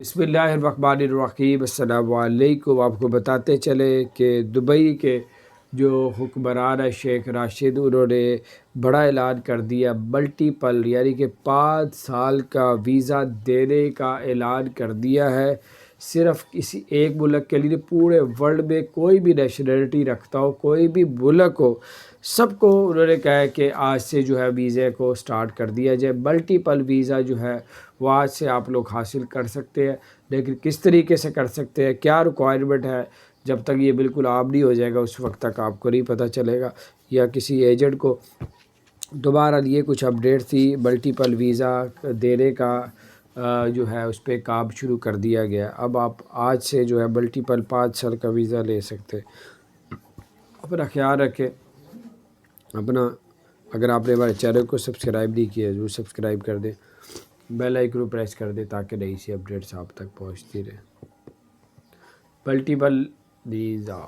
بسم اللہ الرحمن الرحیم۔ السلام علیکم۔ آپ کو بتاتے چلے کہ دبئی کے جو حکمران ہے شیخ راشد، انہوں نے بڑا اعلان کر دیا، ملٹیپل یعنی کہ 5 سال کا ویزا دینے کا اعلان کر دیا ہے۔ صرف کسی ایک ملک کے لیے، پورے ورلڈ میں کوئی بھی نیشنلٹی رکھتا ہو، کوئی بھی ملک ہو، سب کو انہوں نے کہا ہے کہ آج سے جو ہے ویزے کو سٹارٹ کر دیا جائے۔ ملٹیپل ویزا جو ہے وہ آج سے آپ لوگ حاصل کر سکتے ہیں، لیکن کس طریقے سے کر سکتے ہیں، کیا ریکوائرمنٹ ہے، جب تک یہ بالکل عام نہیں ہو جائے گا اس وقت تک آپ کو نہیں پتہ چلے گا، یا کسی ایجنٹ کو دوبارہ یہ کچھ اپڈیٹ تھی ملٹیپل ویزا دینے کا جو ہے اس پہ کام شروع کر دیا گیا۔ اب آپ آج سے جو ہے ملٹیپل 5 سال کا ویزا لے سکتے۔ اپنا خیال رکھیں، اگر آپ نے ہمارے چینل کو سبسکرائب نہیں کیا ضرور سبسکرائب کر دیں، بیل آئیکن کو پریس کر دیں تاکہ نئی سی اپڈیٹس آپ تک پہنچتی رہیں۔ Multiple visa